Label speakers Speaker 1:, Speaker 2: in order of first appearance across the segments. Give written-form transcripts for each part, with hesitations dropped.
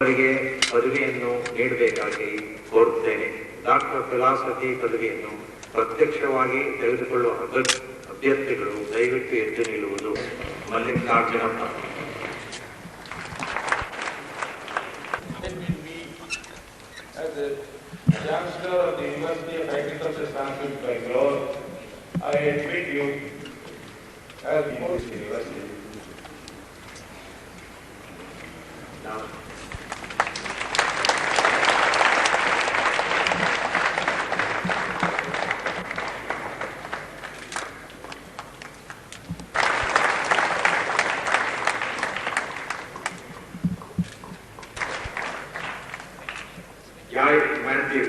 Speaker 1: ಅವರಿಗೆ ಪದವಿಯನ್ನು ನೀಡಬೇಕಾಗಿ ಕೋರುತ್ತೇನೆ. ಡಾಕ್ಟರ್ ಫಿಲಾಸಫಿ ಪದವಿಯನ್ನು ಪ್ರತ್ಯಕ್ಷವಾಗಿ ತೆಗೆದುಕೊಳ್ಳುವ ಅಭ್ಯರ್ಥಿಗಳು ದಯವಿಟ್ಟು ಎದ್ದು ನಿಲ್ಲುವುದು. Mallikarjunappa.
Speaker 2: As a Chancellor of the University of Agriculture Sciences, Bangalore, I admit you as the most university.
Speaker 1: Now, Jai Matthew.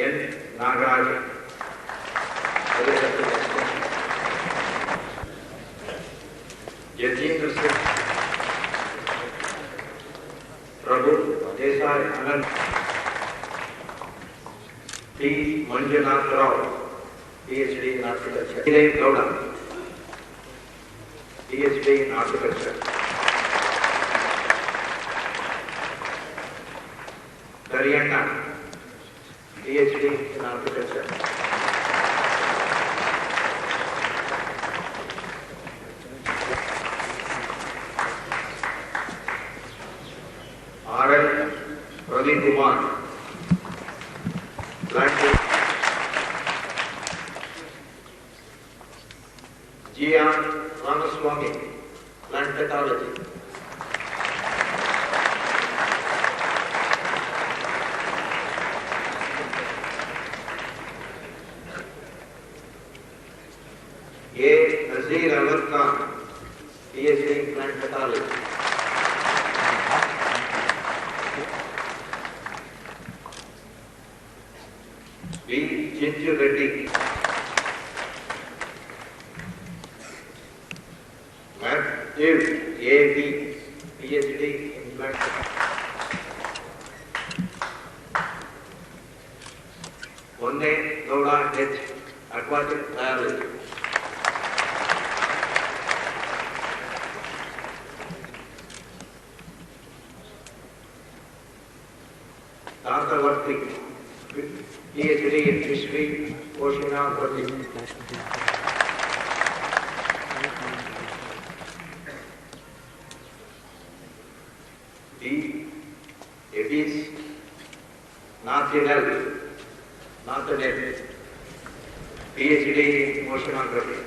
Speaker 1: N. Nagaraj. Yajendra Singh. Prabhu Desai Anand. T. Manjunath Rao, PhD in Horticulture. Vinay Gowda, PhD in Horticulture. Dariana, PhD in Horticulture. R.L. Pradeep Kumar, Plant. G.R. Ramaswamy, Plant Pathology. A. Nazir Ahmed Khan, PhD in Plant Pathology. B. Chintu Reddy, Matthew A.B., PhD in Plant Pathology. Onne Gowda H., Aquatic Biology. Tarthavarthi, PhD in History, Oceanography. D. Edis Nathanel, PhD in Oceanography.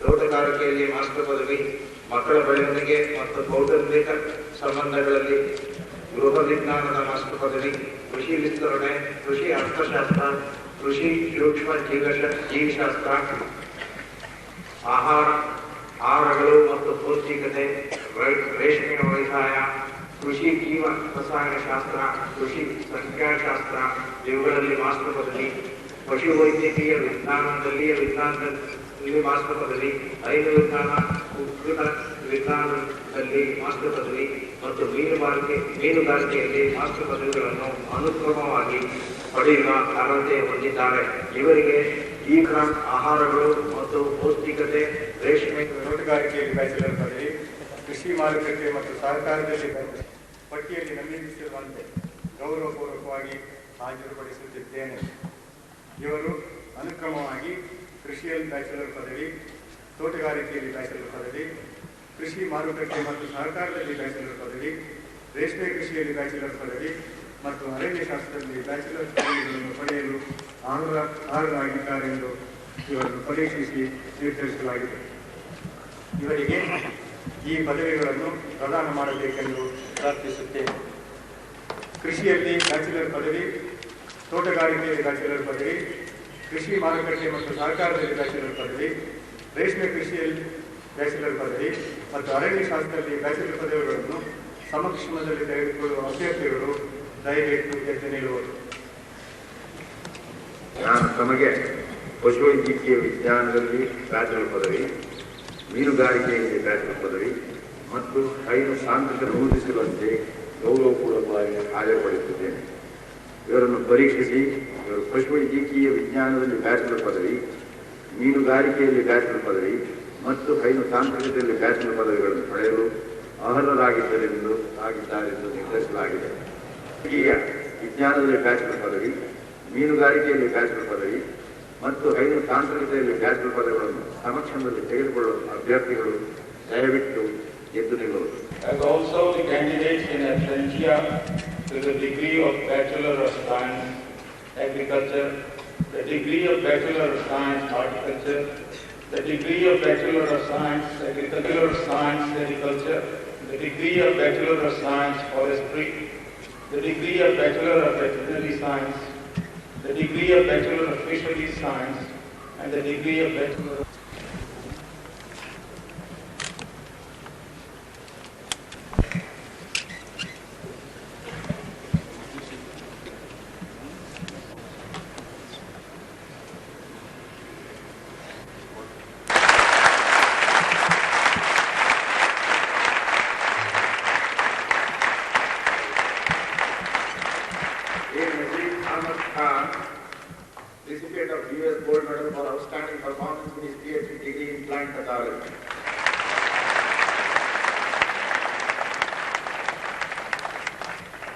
Speaker 1: ತೋಟಗಾರಿಕೆಯಲ್ಲಿ master ಪದವಿ, ಮಕ್ಕಳ ಬೆಳವಣಿಗೆ ಮತ್ತು ಕೌಟುಂಬಿಕ ಸಂಬಂಧಗಳಲ್ಲಿ ಗೃಹ ವಿಜ್ಞಾನದ master ಪದವಿ, ಕೃಷಿ ವಿಸ್ತರಣೆ, ಕೃಷಿ ಅರ್ಥಶಾಸ್ತ್ರ, ಕೃಷಿ ಸೂಕ್ಷ್ಮ ಜೀವಶಾಸ್ತ್ರ, ಆಹಾರಗಳು ಮತ್ತು ಪೌಷ್ಟಿಕತೆ, ರೇಷ್ಮೆ ವ್ಯವಸಾಯ, ಕೃಷಿ ಜೀವ ರಸಾಯನಶಾಸ್ತ್ರ, ಕೃಷಿ ಸಂಖ್ಯಾಶಾಸ್ತ್ರ ಇವುಗಳಲ್ಲಿ ಮಾಸ್ಟರ್ ಪದವಿ, ಪಶುವೈದ್ಯಕೀಯ ವಿಜ್ಞಾನದಲ್ಲಿ ಮಾಸ್ಟರ್ ಪದವಿ, ಹೈನು ವಿಜ್ಞಾನ, ಉದ್ಭಿದ ವಿಜ್ಞಾನದಲ್ಲಿ ಮಾಸ್ಟರ್ ಪದವಿ ಮತ್ತು ಮೀನುಗಾರಿಕೆಯಲ್ಲಿ ಮಾಸ್ಟರ್ ಪದವಿಗಳನ್ನು ಅನುಕ್ರಮವಾಗಿ ಪಡೆಯುವ ಅರ್ಹತೆ ಹೊಂದಿದ್ದಾರೆ. ಇವರಿಗೆ ಈ ಕ್ರಮ ಆಹಾರಗಳು ಮತ್ತು ಪೌಷ್ಟಿಕತೆ, ರೇಷ್ಮೆ,
Speaker 3: ತೋಟಗಾರಿಕೆಯಲ್ಲಿ ಬ್ಯಾಚುಲರ್ ಪದವಿ, ಕೃಷಿ ಮಾರುಕಟ್ಟೆ ಮತ್ತು ಸಹಕಾರದಲ್ಲಿ ಪಟ್ಟಿಯಲ್ಲಿ ನಮೂದಿಸಿರುವಂತೆ ಗೌರವಪೂರ್ವಕವಾಗಿ ಹಾಜರುಪಡಿಸುತ್ತಿದ್ದೇನೆ. ಇವರು ಅನುಕ್ರಮವಾಗಿ ಕೃಷಿಯಲ್ಲಿ ಬ್ಯಾಚುಲರ್ ಪದವಿ, ತೋಟಗಾರಿಕೆಯಲ್ಲಿ ಬ್ಯಾಚುಲರ್ ಪದವಿ, ಕೃಷಿ ಮಾರುಕಟ್ಟೆ ಮತ್ತು ಸಹಕಾರದಲ್ಲಿ ಬ್ಯಾಚುಲರ್ ಪದವಿ, ರೇಷ್ಮೆ ಕೃಷಿಯಲ್ಲಿ ಬ್ಯಾಚುಲರ್ ಪದವಿ ಮತ್ತು ಅರಣ್ಯಶಾಸ್ತ್ರದಲ್ಲಿ ಬ್ಯಾಚುಲರ್ ಪದವಿಗಳನ್ನು ಪಡೆಯಲು ಅರ್ಹರಾಗಿದ್ದಾರೆಂದು ಇವರನ್ನು ಪರೀಕ್ಷಿಸಿ ನಿರ್ಧರಿಸಲಾಗಿದೆ. ಇವರಿಗೆ ಈ ಪದವಿಗಳನ್ನು ಪ್ರದಾನ ಮಾಡಬೇಕೆಂದು ಪ್ರಾರ್ಥಿಸುತ್ತೇನೆ. ಕೃಷಿಯಲ್ಲಿ ಬ್ಯಾಚುಲರ್ ಪದವಿ, ತೋಟಗಾರಿಕೆಯಲ್ಲಿ ಬ್ಯಾಚುಲರ್ ಪದವಿ, ಕೃಷಿ ಮಾರುಕಟ್ಟೆ ಮತ್ತು ಸಹಕಾರದಲ್ಲಿ ಬ್ಯಾಚುಲರ್ ಪದವಿ, ರೇಷ್ಮೆ ಕೃಷಿಯಲ್ಲಿ ಬ್ಯಾಚುಲರ್ ಪದವಿ ಮತ್ತು ಅರಣ್ಯಶಾಸ್ತ್ರದಲ್ಲಿ ಬ್ಯಾಚುಲರ್ ಪದವಿಗಳನ್ನು ಸಮಕ್ಷಮದಲ್ಲಿ ತೆಗೆದುಕೊಳ್ಳುವ ಅಭ್ಯರ್ಥಿಗಳು ದಯವಿಟ್ಟು ಎದ್ದು ನಿಲ್ಲುವರು.
Speaker 1: ನಾನು ತಮಗೆ ಪಶುವೈದ್ಯಕೀಯ ವಿಜ್ಞಾನದಲ್ಲಿ ಬ್ಯಾಚುಲರ್ ಪದವಿ,
Speaker 4: ಮೀನುಗಾರಿಕೆಯಲ್ಲಿ ಬ್ಯಾಚುಲರ್ ಪದವಿ ಮತ್ತು ಹೈನು ತಾಂತ್ರಿಕ ನಮೂದಿಸುವಂತೆ ಗೌರವಪೂರ್ವಕವಾಗಿ ಹಾಜರುಪಡಿಸುತ್ತೇನೆ. ಇವರನ್ನು ಪರೀಕ್ಷಿಸಿ ಇವರು ಪಶುವೈದ್ಯಕೀಯ ವಿಜ್ಞಾನದಲ್ಲಿ ಬ್ಯಾಚುಲರ್ ಪದವಿ, ಮೀನುಗಾರಿಕೆಯಲ್ಲಿ ಬ್ಯಾಚುಲರ್ ಪದವಿ ಮತ್ತು ಹೈನು ತಾಂತ್ರಿಕತೆಯಲ್ಲಿ ಬ್ಯಾಚುಲರ್ ಪದವಿಗಳನ್ನು ಪಡೆಯಲು ಅರ್ಹರಾಗಿದ್ದಾರೆಂದು ನಿರ್ಧರಿಸಲಾಗಿದೆ. ವೈದ್ಯಕೀಯ ವಿಜ್ಞಾನದಲ್ಲಿ ಬ್ಯಾಚುಲರ್ ಪದವಿ, ಮೀನುಗಾರಿಕೆಯಲ್ಲಿ ಬ್ಯಾಚುಲರ್ ಪದವಿ ಮತ್ತು ಹೈನು ತಾಂತ್ರಿಕತೆಯಲ್ಲಿ ಬ್ಯಾಚುಲರ್ ಪದವಿಗಳನ್ನು ಸಮಕ್ಷಮದಲ್ಲಿ ತೆಗೆದುಕೊಳ್ಳುವ ಅಭ್ಯರ್ಥಿಗಳು ದಯವಿಟ್ಟು ಎದ್ದು ನಿಲ್ಲುವುದು.
Speaker 2: As also the candidates in absentia to the degree of Bachelor of Science Agriculture, the degree of Bachelor of Science Horticulture, the degree of Bachelor of Science Agriculture, the degree of Bachelor of Science Forestry, the degree of Bachelor of Veterinary Science, the degree of Bachelor of Fisheries Science, and the degree of Bachelor of
Speaker 4: recipient of US Gold Medal for outstanding performance in his PhD degree in plant pathology.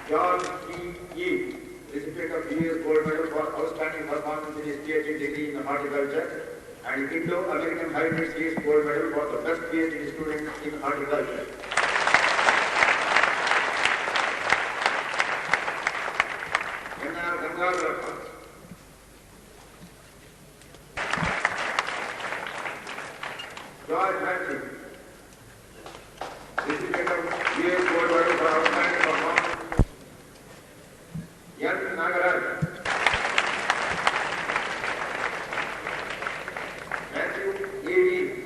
Speaker 4: George E. Yee, recipient of US Gold Medal for outstanding performance in his PhD degree in horticulture, and Indo-American Hybrid Seeds Gold Medal for the best PhD student in horticulture. N.R. Gangadharappa, George Matthew, recipient of US Gold Medal for outstanding performance. N. Nagaraj, Matthew A.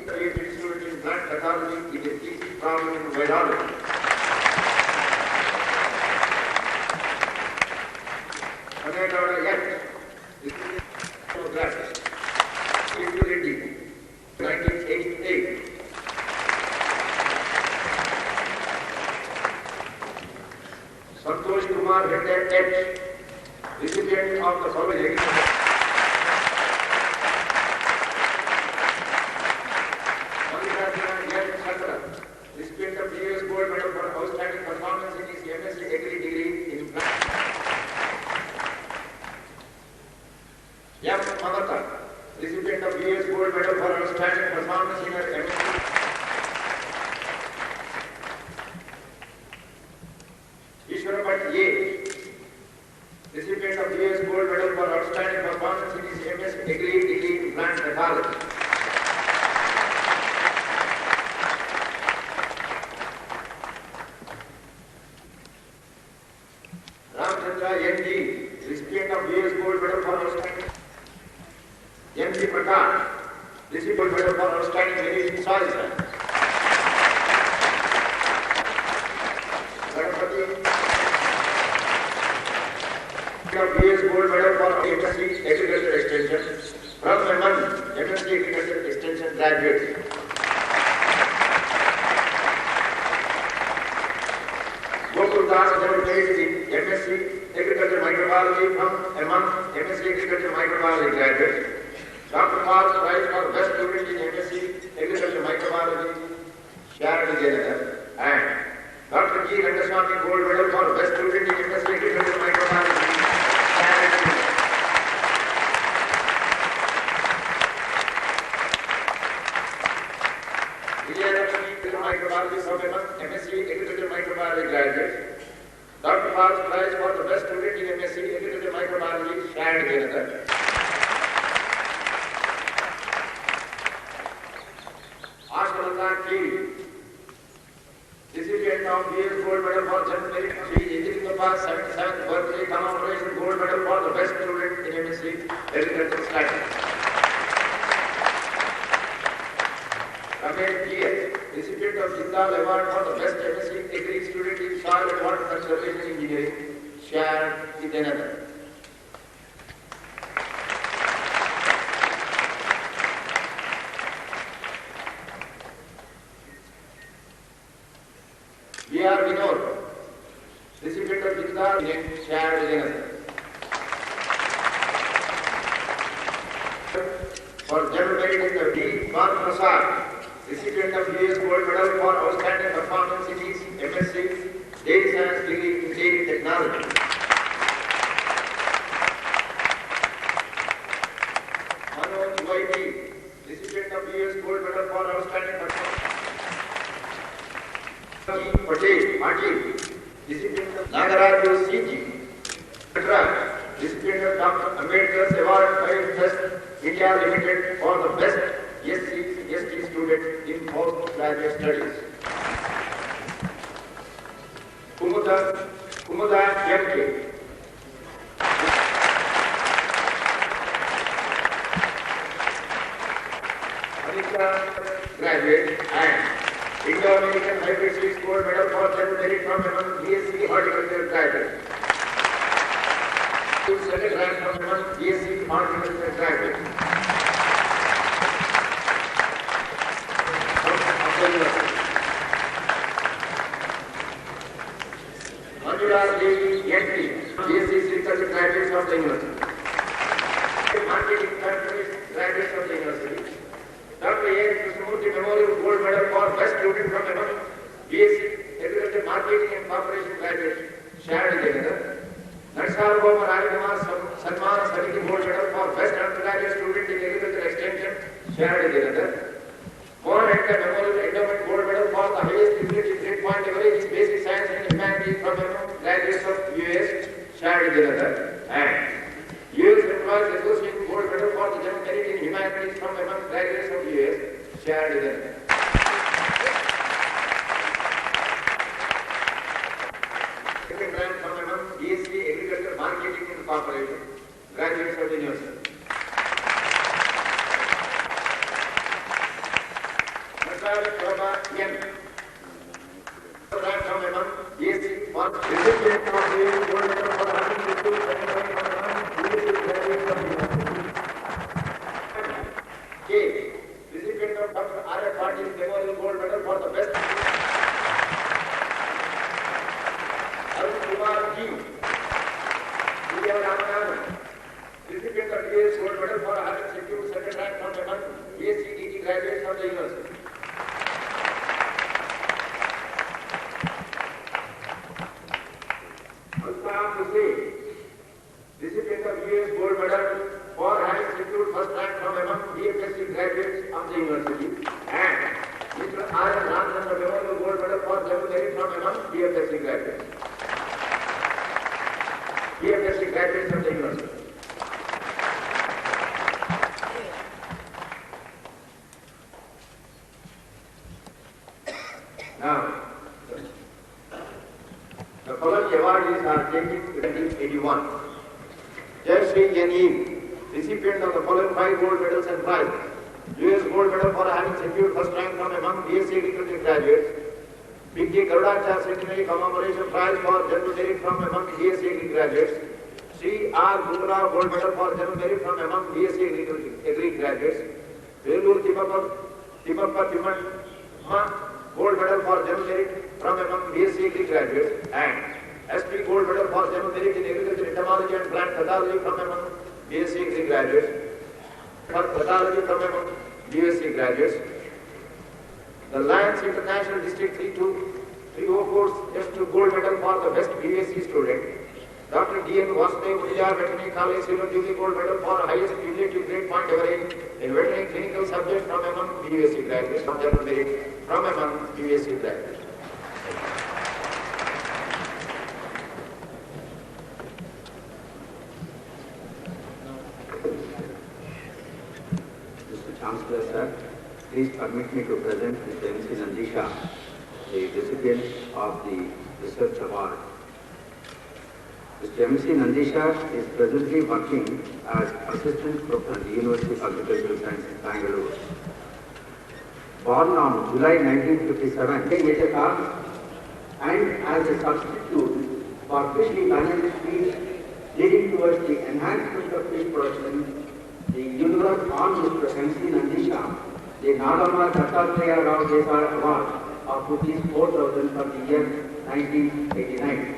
Speaker 4: PhD student in plant pathology with a thesis problem in virology. Anagowda N. recipient of graphics. K.P. Reddy, 1988. Santosh Kumar Reddy H, recipient of the following. Mallikarjuna N. Chandra, recipient of US Gold Medal for outstanding performance in his MSc Agri degree in plant. M. Mamata, recipient of US Gold Medal for outstanding performance in her MSc. Ishwara Bhatt A, recipient of US Gold Medal for outstanding performance in his MSc Agri degree in plant pathology. Ramchandra N. D, recipient of US Gold Medal for outstanding. M. P. Prakash, recipient of Medal for outstanding merit in soil science. Ganapati, of US Gold Medal for MSc Agriculture Extension from M1 MSc Agriculture Extension graduate. Gokul Das graduated in MSc Agriculture Microbiology from M1 MSc Agriculture Microbiology graduate. Dr. Paul Prize for Best Student in MSc Agriculture Microbiology, Sharon Janitor, and Dr. G. Rangaswamy Gold Medal for Best Student in MSc Agriculture Microbiology, Sharon Janitor. Vijayalakshmi Microbiology from MSc Agriculture Microbiology graduate. Dr. Paul Prize for the Best Student in MSc Agriculture Microbiology, Sharon Janitor. Ashwalata K, recipient of US Gold Medal for General Merit. She is in the past 77th birthday commemoration Gold Medal for the best student in MSc Agriculture Studies. Ramesh G. recipient of Jindal Award for the best MSc Agri student in Soil and Water Conservation Engineering, shared with another. V.R. Vinod, recipient of Jindal Shared Vijayanathan. For general merit in the D. Bhan Prasad, recipient of U.S. Gold Medal for outstanding performance in his MSc, Dairy Science degree in Dairy Technology. Manoj Y.P., recipient of U.S. Gold Medal for outstanding performance. Patel, recipient of Nagaraju C.G. Madras, recipient of Dr. Ambedkar's Award by Trust India Limited for the best SC/ST student in postgraduate studies. Kumuda M.K. Anika graduate and Indo-American Hybrid Seeds Gold Medal for general merit from among BSc Horticulture graduate. Second rank from among BSc Horticulture graduate. Manjula Devi N.P. BSc Agriculture graduates of the university. Marketing companies graduates of the university. Dr. A. Krishnamurthy Memorial Gold Medal for Best Student from among BSc Agriculture Marketing and Corporation graduates shared together. Narsargoma Rajkumar Sanman Samiti Gold Medal for Best Undergraduate Student in Agriculture Extension shared together. Mohan Edgar Memorial Endowment Gold Medal for the highest cumulative grade point average in Basic Science and Humanities from among graduates of US shared together. And US Employees Association Gold Medal for the general merit in Humanities from among graduates of US shared together. Second rank from among BSc Agriculture Marketing and Corporation graduates of the university. Prabha M. Rank from among BSc for recipient of the Gold Medal for having received second rank from among BSc graduates of the university. K. Recipient of Dr. R.F. Patil Memorial Gold Medal for the best. Arun Kumar G. Vidya Ramanathan, recipient of U.S. Gold Medal for having secured second rank from among BSc DG graduates of the university. Recipient of U.S. Gold Medal for having secured first rank from among BFSC graduates of the university, and Mr. R. N. Ramchandra Memorial Gold Medal for general merit from among BFSC graduates. BFSC graduates of the university. Now, the following awardees are taken in 1981. Jayashree N.E., recipient of the following 5 gold medals and prizes. U.S. Gold Medal for having secured first rank from among BSc Agriculture graduates. Big J. Garudachar Centenary Commemoration Prize for general merit from among BSc Agri graduates. C. R. Gururao Gold Medal for general merit from among BSc Agri graduates. Velur Timappa Timma Gold Medal for general merit from among BSc Agri graduates, and SP Gold Medal for general merit in Agriculture Entomology and Plant Pathology from among BSc Agri graduates. For pathology from among BSc graduates. The Lions International District 304 S2 Gold Medal for the best BSc student. Dr. D.N. Vasudev Udiyar Veterinary College Silver Jubilee Gold Medal for highest cumulative grade point average in veterinary clinical subject from among BSc graduates from general merit from among BSc graduates.
Speaker 5: Mr. Chancellor, sir, please permit me to present Mr. M.C. Nandisha, the recipient of the Research Award. Mr. M.C. Nandisha is presently working as Assistant Professor at the University of Agricultural Sciences, Bangalore. Born on July 1957 in Yataka and as a substitute for fish management feed leading towards the enhancement of fish production, the universe on Mr. M.C. Nandisha, the Nadama Dattatreya Rao Desai Award of rupees 4,000 for the year 1989.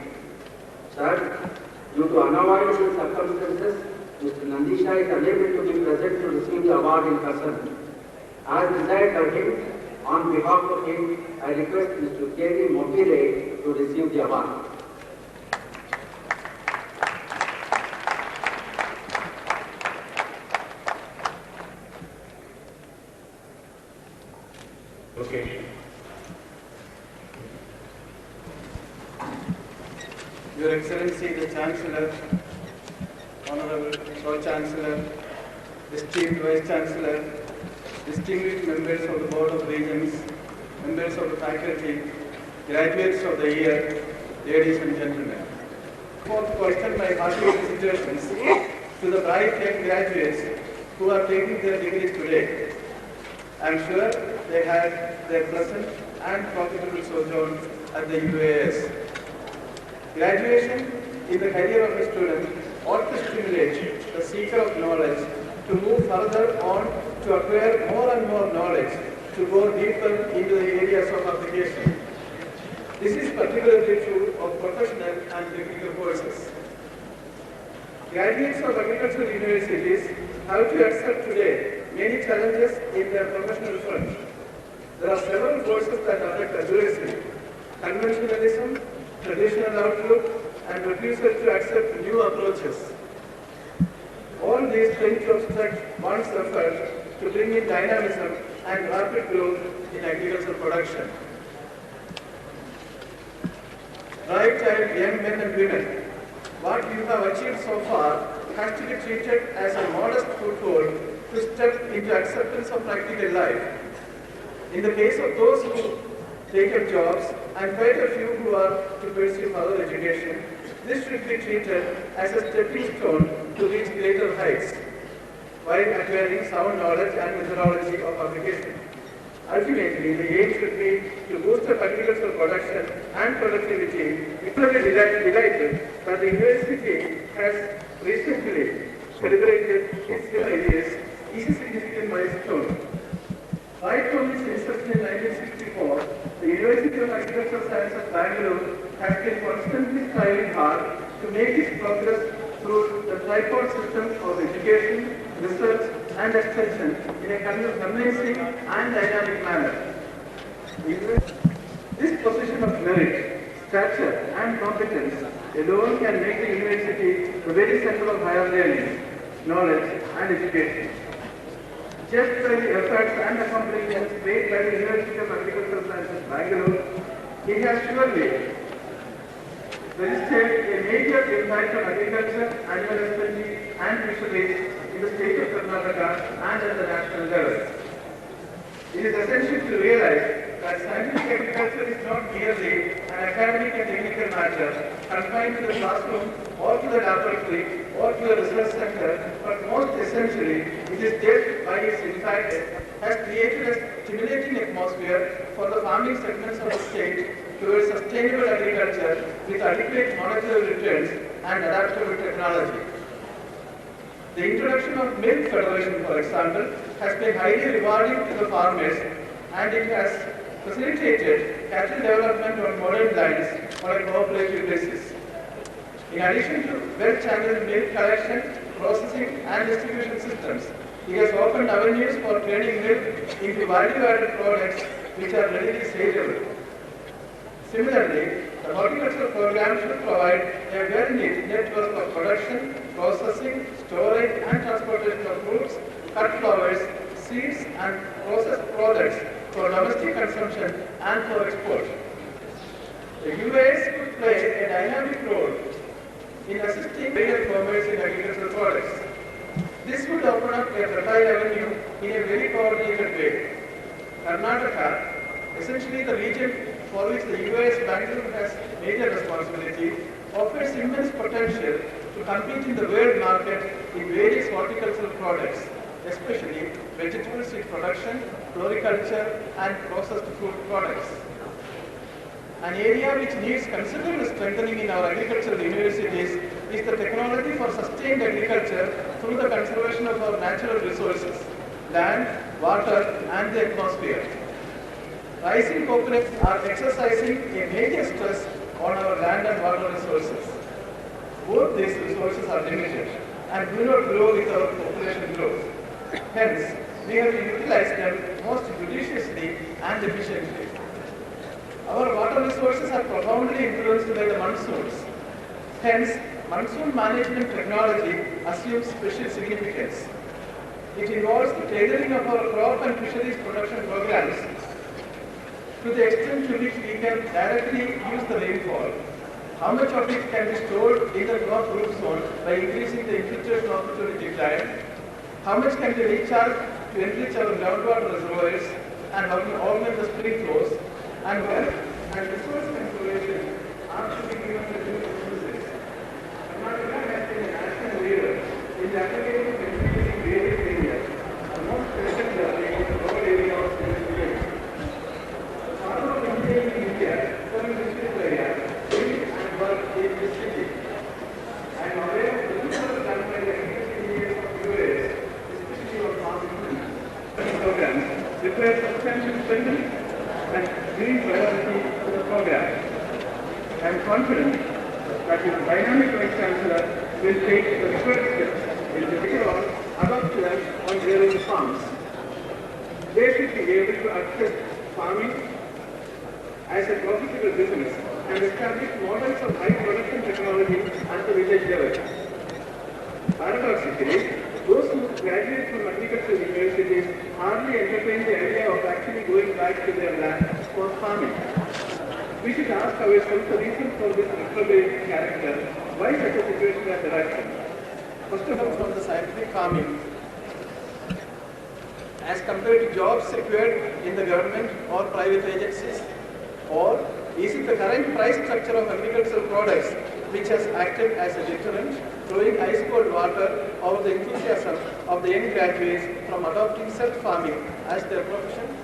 Speaker 5: Sir, due to unavoidable circumstances, Mr. Nandisha is unable to be present to receive the award in person. As desired by him, on behalf of him, I request Mr. K.V. Mokile to receive the award.
Speaker 3: Okay. Your Excellency, the Chancellor, Honorable Pro-Chancellor, Distinguished Vice-Chancellor, distinguished members of the Board of Regents, members of the faculty, graduates of the year, ladies and gentlemen. For to extend my hearty felicitations to the bright young graduates who are taking their degrees today. I am sure they had their pleasant and profitable sojourn at the UAS. Graduation in the career of a student ought to stimulate the seeker of knowledge to move further on to acquire more and more knowledge, to go deeper into the areas of application. This is particularly true of professional and technical courses. Graduates of agricultural universities have to accept today many challenges in their professional front. There are several forces that affect accuracy: conventionalism, traditional outlook, and refusal to accept new approaches. All these tend to obstruct one's effort to bring in dynamism and rapid growth in agricultural production. Right child, young men and women, what you have achieved so far has to be treated as a modest foothold to step into acceptance of practical life. In the case of those who take up jobs and quite a few who are to pursue further education, this should be treated as a stepping stone to reach greater heights while acquiring sound knowledge and methodology of application. Ultimately, the aim should be to boost up agricultural production and productivity. We are delighted that the university has recently celebrated its 50 years. This is a significant milestone. Right from its inception in 1964, the University of Agricultural Sciences, Bangalore has been constantly striving hard to make its progress through the tripod system of education, research, and extension in a convincing and dynamic manner. This position of merit, stature, and competence alone can make the university the very center of higher learning, knowledge, and education. Just by the efforts and accomplishments made by the University of Agricultural Sciences, Bangalore, it has surely registered a major impact on agriculture, animal husbandry, and fisheries in the state of Karnataka and at the national level. It is essential to realize that scientific agriculture is not merely an academic and technical matter confined to the classroom or to the laboratory or to the research center, but most essentially, it is there by its impact has created a stimulating atmosphere for the farming segments of the state towards sustainable agriculture with adequate monetary returns and adaptable technology. The introduction of Milk Federation, for example, has been highly rewarding to the farmers, and it has facilitated cattle development on modern lines on a cooperative basis. In addition to well-channeled milk collection, processing, and distribution systems, it has opened avenues for turning milk into value-added products which are readily saleable. Similarly, the horticultural program should provide a well-knit network of production, processing, storage, and transportation of fruits, cut flowers, seeds, and processed products for domestic consumption and for export. The UAS could play a dynamic role in assisting rural farmers in agricultural products. This would open up a fertile avenue in a very coordinated way. Karnataka, essentially the region for which the UAS Bangalore has major responsibility, offers immense potential to compete in the world market in various horticultural products, especially vegetable seed production, floriculture, and processed fruit products. An area which needs considerable strengthening in our agricultural universities is the technology for sustained agriculture through the conservation of our natural resources, land, water, and the atmosphere. Rising populations are exercising a major stress on our land and water resources. Both these resources are limited and do not grow with our population growth. Hence, we have to utilize them most judiciously and efficiently. Our water resources are profoundly influenced by the monsoons. Hence, monsoon management technology assumes special significance. It involves the tailoring of our crop and fisheries production programs to the extent to which we can directly use the rainfall. How much of it can be stored in the crop root zone by increasing the infiltration opportunity time? How much can be recharged to enrich our groundwater reservoirs and augment the spring flows? And wealth and resource conservation are to be given the due emphasis. Karnataka has been a national leader in the application of engineering various areas, the most particularly in the rural area of the village. The father of engineering in India, Southern District area, lived and worked in this city. I am aware of the research done by the engineers of US, especially on farming programs, require substantial spending and giving priority to the program. I am confident that his dynamic Vice Chancellor will take the required steps in later on adopt them on their own farms. They should be able to access farming as a profitable business and establish models of high production technology at the village level. Paradoxically, those who graduate from agricultural universities hardly entertain the idea of actually going back to their land for farming. We should ask ourselves the reason for this retrograde character, why such a situation has arisen. First of all, from the scientific farming, as compared to jobs secured in the government or private agencies, or is it the current price structure of agricultural products which has acted as a deterrent, throwing ice-cold water over the enthusiasm of the young graduates from adopting self-farming as their profession?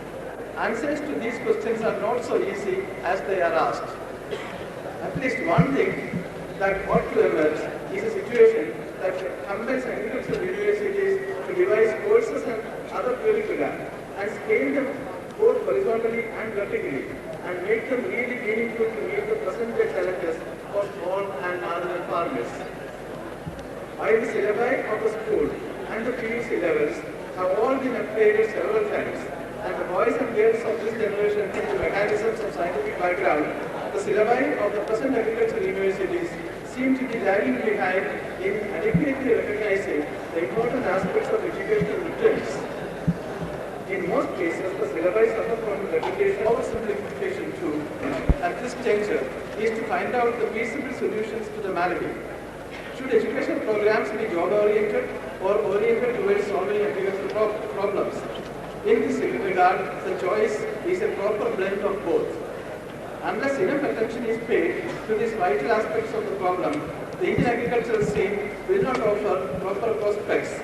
Speaker 3: Answers to these questions are not so easy as they are asked. At least one thing that ought to emerge is a situation that compels agricultural universities to devise courses and other curricula and scale them both horizontally and vertically and make them really meaningful to meet the present-day challenges for small and marginal farmers. While the syllabi of the school and the PUC levels have all been upgraded several times, and the boys and girls of this generation teach mechanisms of scientific background, the syllabi of the present agricultural universities seem to be lagging behind in adequately recognizing the important aspects of educational returns. In most cases, the syllabi suffer from repetition or simplification too. At this juncture is to find out the feasible solutions to the malady. Should educational programs be job-oriented or oriented towards solving agricultural problems? In this regard, the choice is a proper blend of both. Unless enough attention is paid to these vital aspects of the problem, the Indian agricultural scene will not offer proper prospects,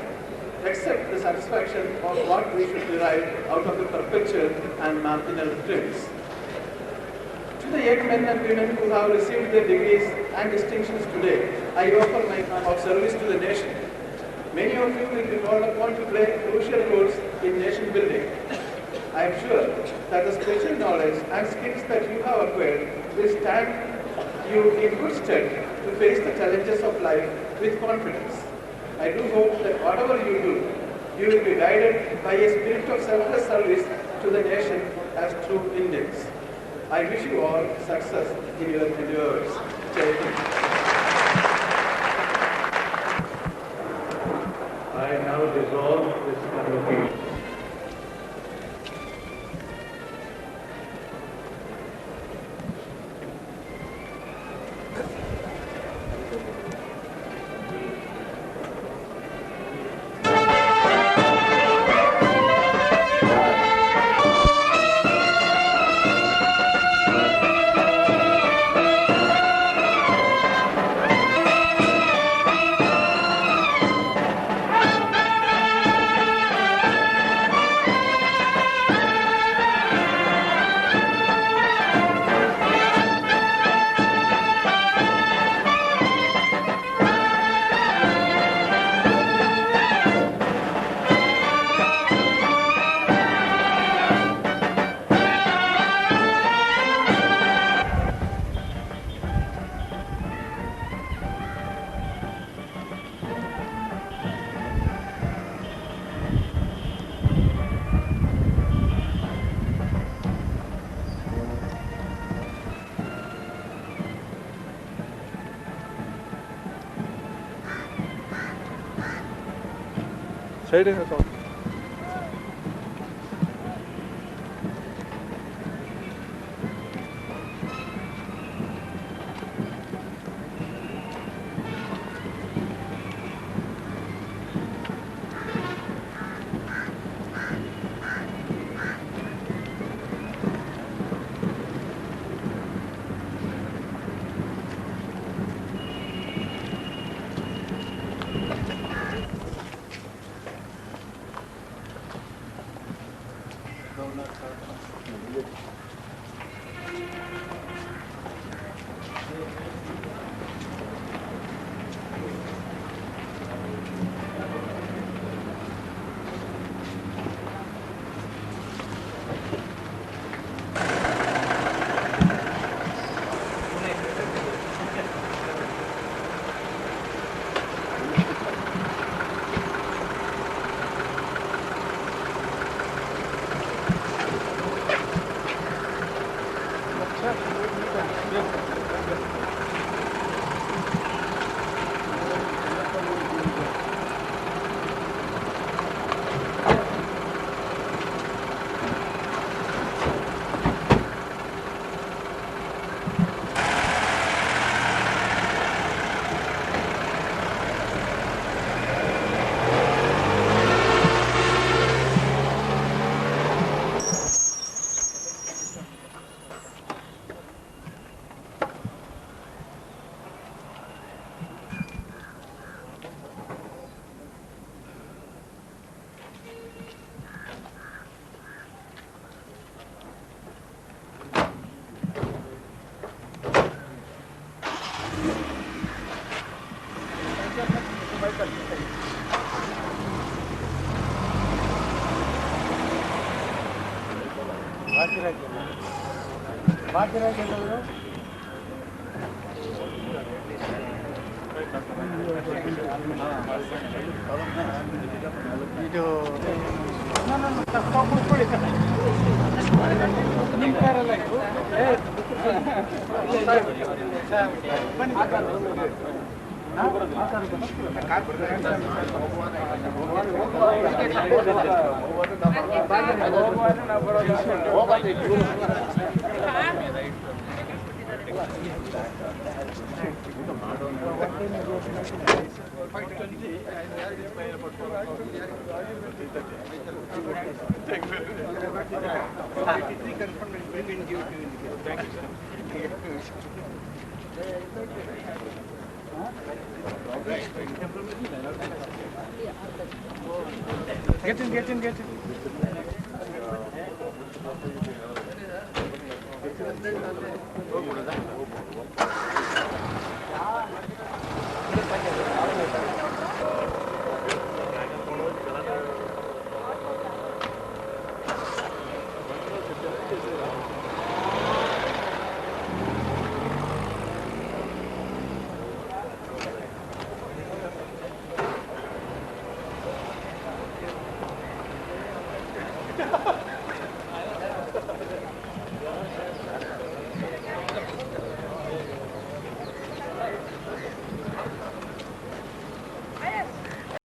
Speaker 3: except the satisfaction of what we should derive out of the perpetual and marginal trends. To the young men and women who have received their degrees and distinctions today, I offer my of service to the nation. Many of you will be called upon to play crucial roles in nation building. I am sure that the special knowledge and skills that you have acquired will stand you in good stead to face the challenges of life with confidence. I do hope that whatever you do, you will be guided by a spirit of selfless service to the nation as true Indians. I wish you all success in your endeavors. Jai Hind.
Speaker 2: I now dissolve this convocation.
Speaker 3: Get in.